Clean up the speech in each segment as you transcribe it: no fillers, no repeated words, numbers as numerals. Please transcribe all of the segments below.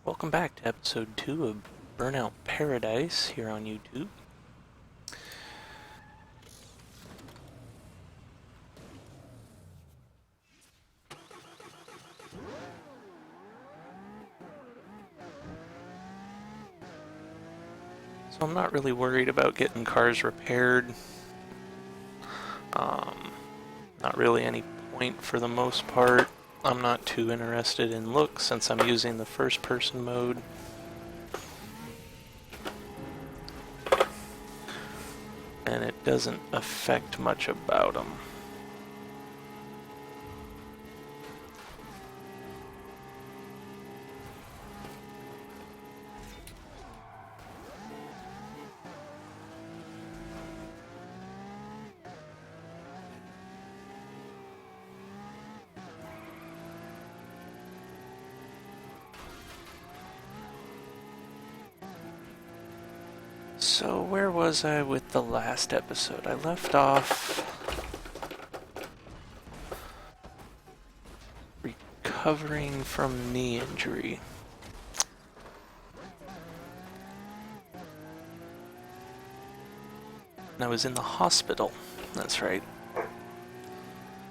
Welcome back to episode 2 of Burnout Paradise here on YouTube. So I'm not really worried about getting cars repaired. Not really any point for the most part. I'm not too interested in looks since I'm using the first person mode. And it doesn't affect much about them. So where was I with the last episode? I left off recovering from knee injury. And I was in the hospital. That's right.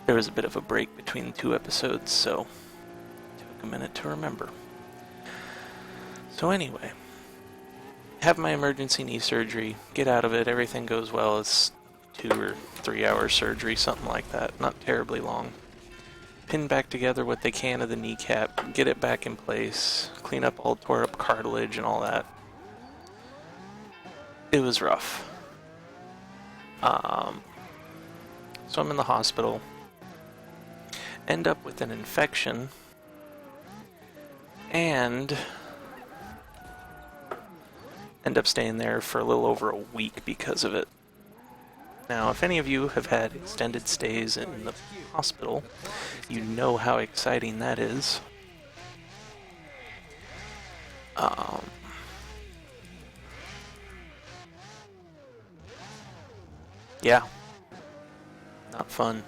There was a bit of a break between the two episodes, so it took a minute to remember. So anyway, have my emergency knee surgery, get out of it, everything goes well. It's 2 or 3 hour surgery, something like that, not terribly long. Pin back together what they can of the kneecap, get it back in place, clean up all tore up cartilage and all that. It was rough. So I'm in the hospital, end up with an infection, and end up staying there for a little over a week because of it. Now, if any of you have had extended stays in the hospital, you know how exciting that is. Yeah, not fun.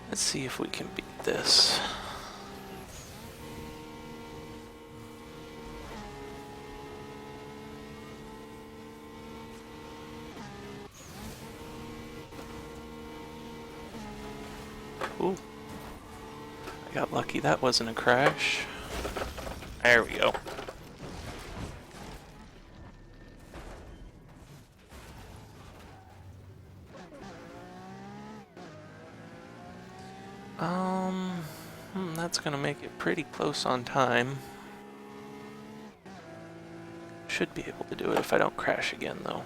Let's see if we can beat this. Ooh. I got lucky that wasn't a crash. There we go. That's gonna make it pretty close on time. Should be able to do it if I don't crash again, though.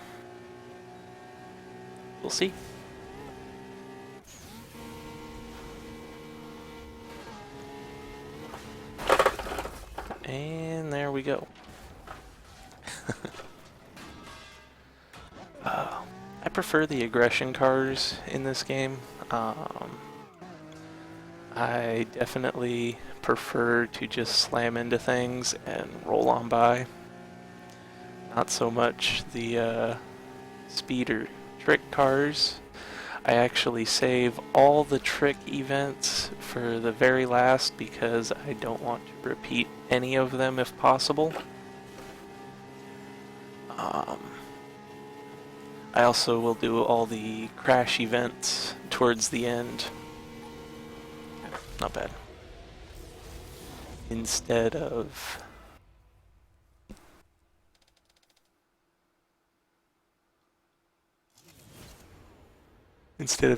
We'll see. And there we go. I prefer the aggression cars in this game. I definitely prefer to just slam into things and roll on by. Not so much the speed or trick cars. I actually save all the trick events for the very last because I don't want to repeat any of them if possible. I also will do all the crash events towards the end. Not bad. Instead of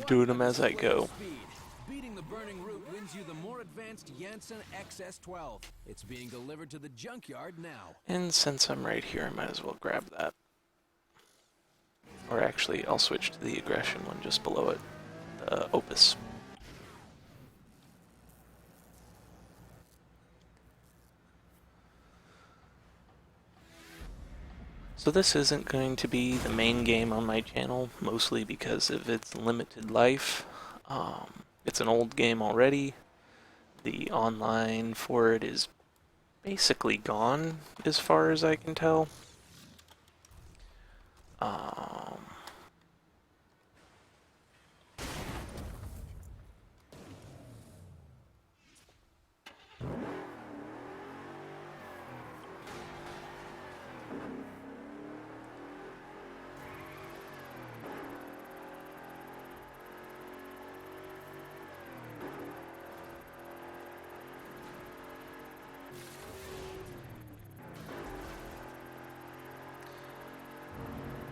doing them as I go. Beating the burning route wins you the more advanced Janssen XS12. It's being delivered to the junkyard now. And since I'm right here, I might as well grab that. Or actually, I'll switch to the aggression one just below it. The Opus. So this isn't going to be the main game on my channel, mostly because of its limited life. It's an old game already. The online for it is basically gone, as far as I can tell.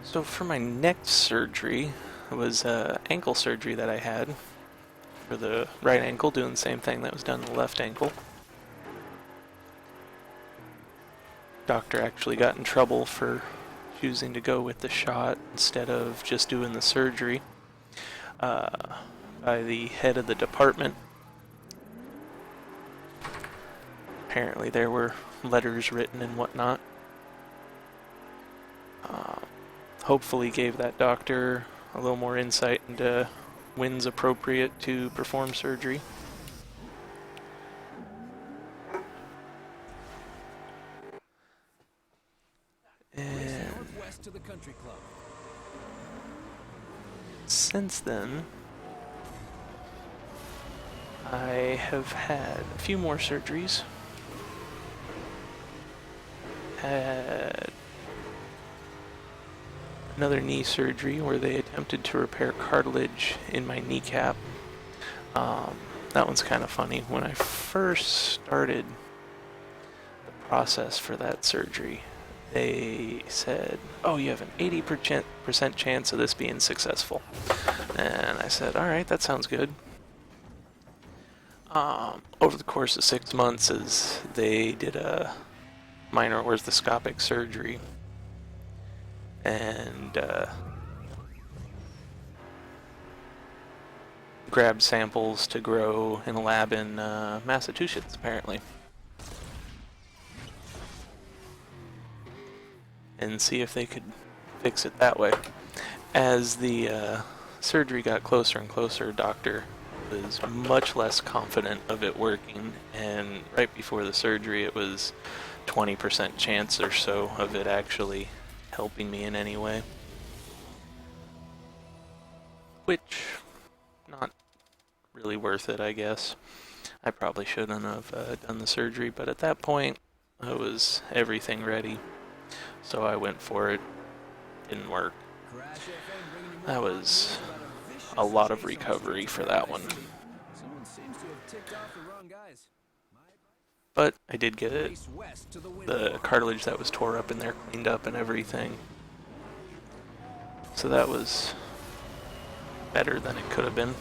So for my next surgery, it was ankle surgery that I had for the right ankle, doing the same thing that was done to the left ankle. Doctor actually got in trouble for choosing to go with the shot instead of just doing the surgery by the head of the department. Apparently there were letters written and whatnot. Hopefully gave that doctor a little more insight into when's appropriate to perform surgery. And Northwest to the country club. since then, I have had a few more surgeries. Had another knee surgery where they attempted to repair cartilage in my kneecap. That one's kind of funny. When I first started the process for that surgery, they said, oh, you have an 80% chance of this being successful. And I said, all right, that sounds good. Over the course of 6 months, as they did a minor orthoscopic surgery and grabbed samples to grow in a lab in Massachusetts, apparently, and see if they could fix it that way. As the surgery got closer and closer, doctor was much less confident of it working, and right before the surgery it was 20% chance or so of it actually helping me in any way. Which, not really worth it, I guess. I probably shouldn't have done the surgery, but at that point, I was everything ready. So I went for it. Didn't work. That was a lot of recovery for that one. But I did get it, the cartilage that was tore up in there cleaned up and everything. So that was better than it could have been.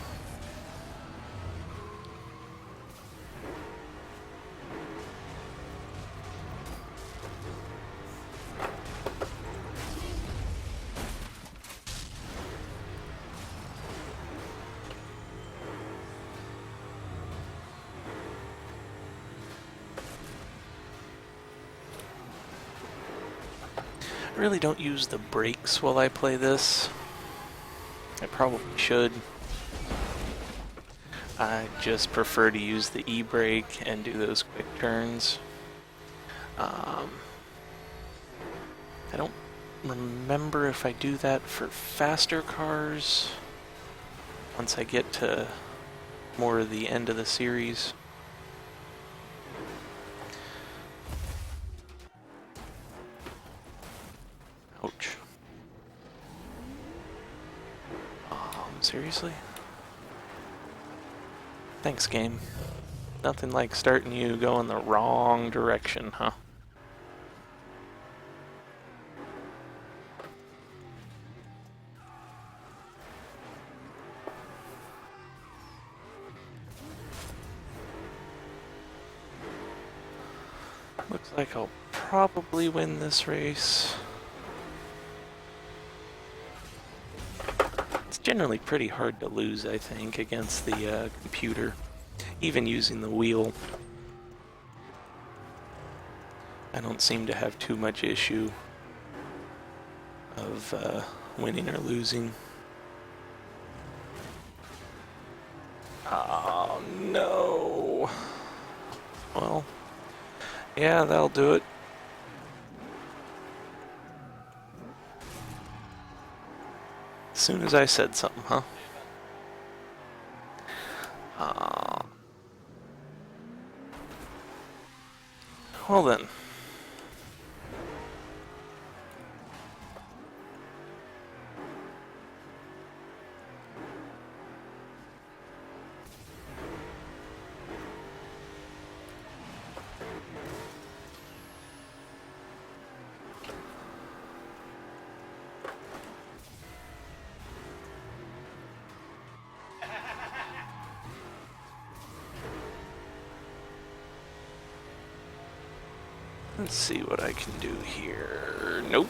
I really don't use the brakes while I play this. I probably should. I just prefer to use the e-brake and do those quick turns. I don't remember if I do that for faster cars once I get to more of the end of the series. Ouch. Seriously? Thanks, game. Nothing like starting you going the wrong direction, huh? Looks like I'll probably win this race. It's generally pretty hard to lose, I think, against the computer, even using the wheel. I don't seem to have too much issue of winning or losing. Oh, no. Well, yeah, that'll do it. As soon as I said something, huh? Well then. Let's see what I can do here. Nope.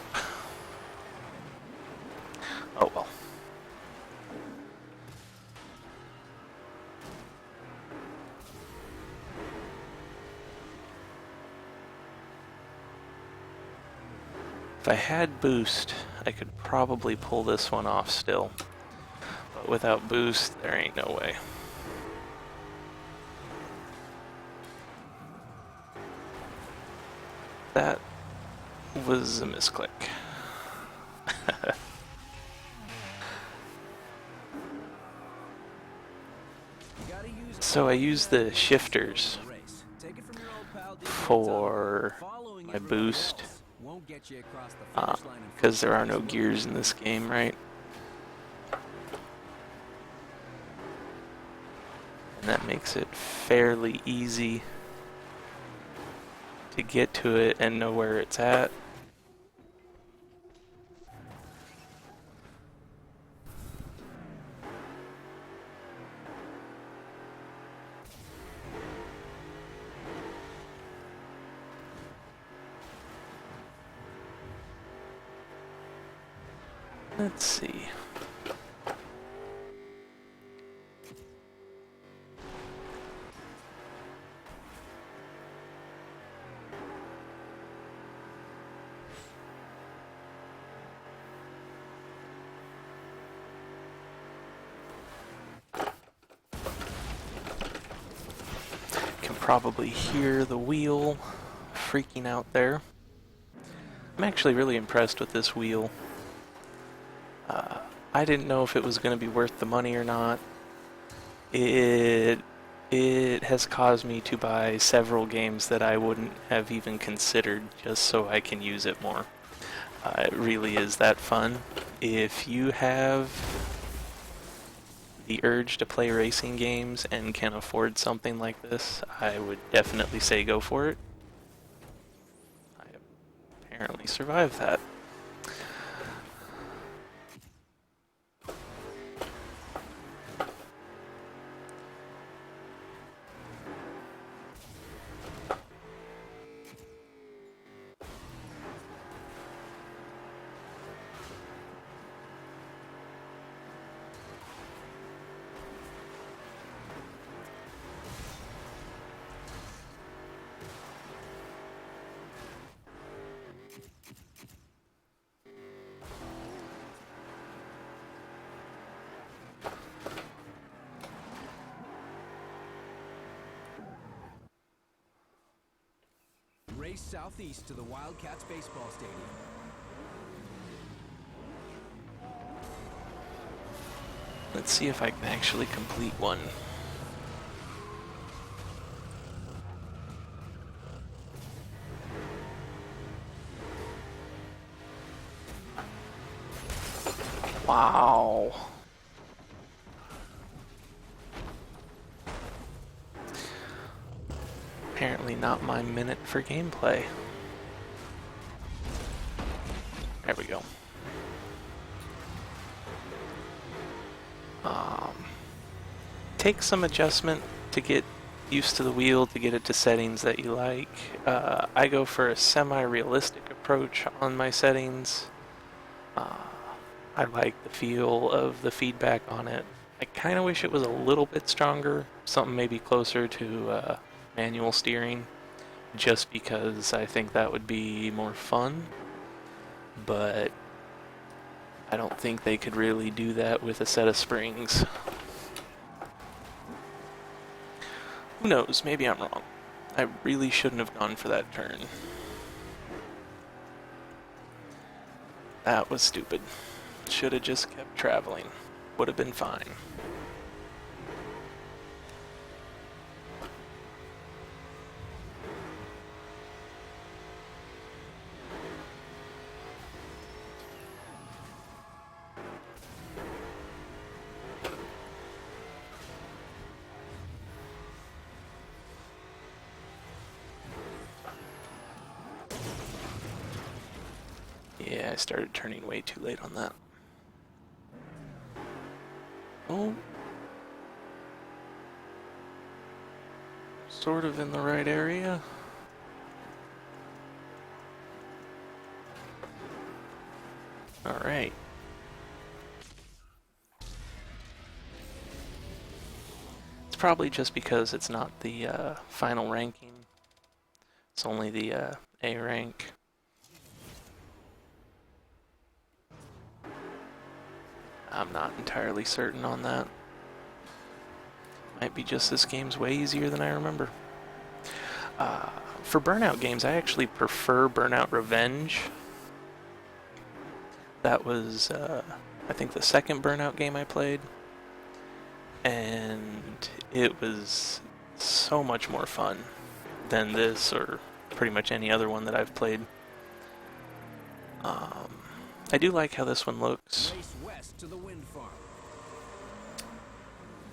Oh well. If I had boost, I could probably pull this one off still. But without boost, there ain't no way. That was a misclick. So I use the shifters for my boost, because there are no gears in this game, right? And that makes it fairly easy to get to it and know where it's at. Let's see. Can probably hear the wheel freaking out there. I'm actually really impressed with this wheel. I didn't know if it was going to be worth the money or not. It has caused me to buy several games that I wouldn't have even considered just so I can use it more. It really is that fun. If you have the urge to play racing games and can afford something like this, I would definitely say go for it. I apparently survived that. Race southeast to the Wildcats baseball stadium. Let's see if I can actually complete one. Wow. Apparently not my minute for gameplay. There we go. Takes some adjustment to get used to the wheel, to get it to settings that you like. I go for a semi-realistic approach on my settings. I like the feel of the feedback on it. I kind of wish it was a little bit stronger, something maybe closer to manual steering, just because I think that would be more fun. But I don't think they could really do that with a set of springs. Who knows, maybe I'm wrong. I really shouldn't have gone for that turn. That was stupid. Should have just kept traveling. Would have been fine. Yeah, I started turning way too late on that. Oh. Sort of in the right area. Alright. It's probably just because it's not the final ranking. It's only the A rank. I'm not entirely certain on that. Might be just this game's way easier than I remember. For Burnout games, I actually prefer Burnout Revenge. That was, I think, the second Burnout game I played. And it was so much more fun than this or pretty much any other one that I've played. I do like how this one looks. Race west to the wind farm.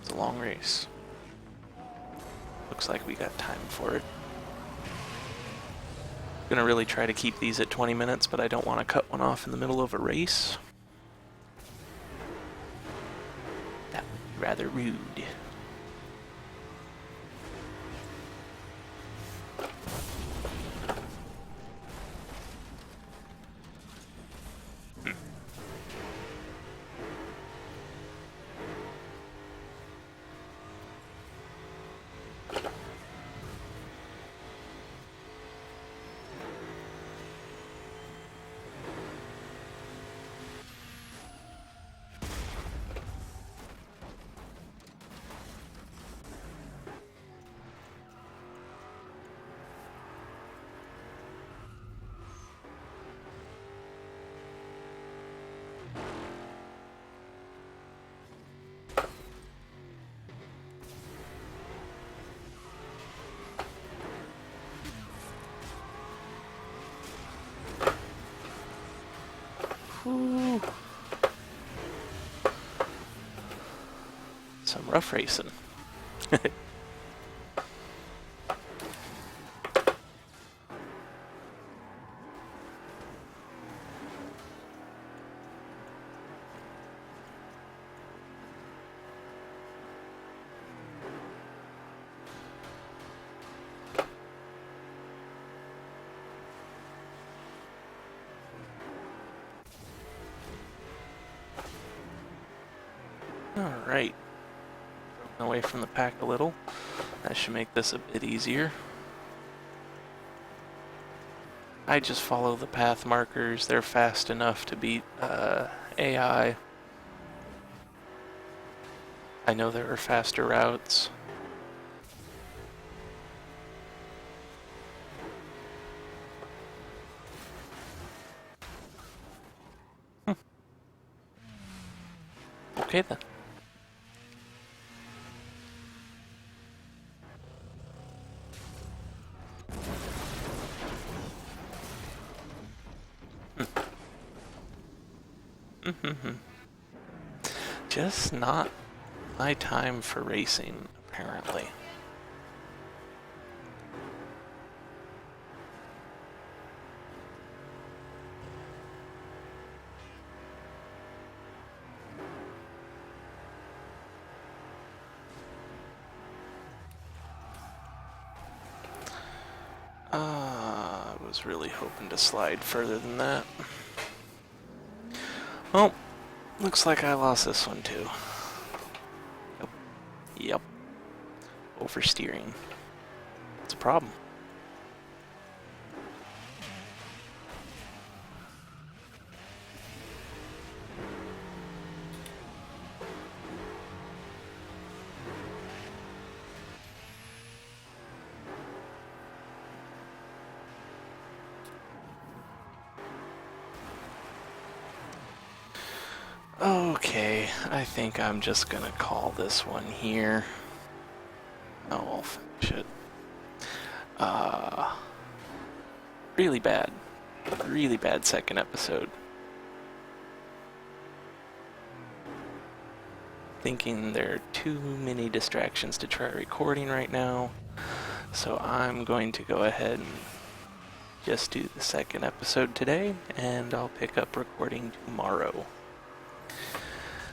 It's a long race. Looks like we got time for it. I'm gonna really try to keep these at 20 minutes, but I don't want to cut one off in the middle of a race. That would be rather rude. Ooh. Some rough racing. Alright. Away from the pack a little. That should make this a bit easier. I just follow the path markers. They're fast enough to beat AI. I know there are faster routes. Okay then. Just not my time for racing, apparently. I was really hoping to slide further than that. Well, looks like I lost this one too. Yep. Oversteering. It's a problem. Okay, I think I'm just gonna call this one here. Oh, I'll finish it. Really bad. Really bad second episode. Thinking there are too many distractions to try recording right now. So I'm going to go ahead and just do the second episode today, and I'll pick up recording tomorrow.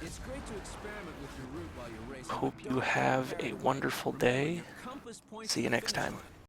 It's great to experiment with your route while you're racing. Hope you have a wonderful day. See you next time.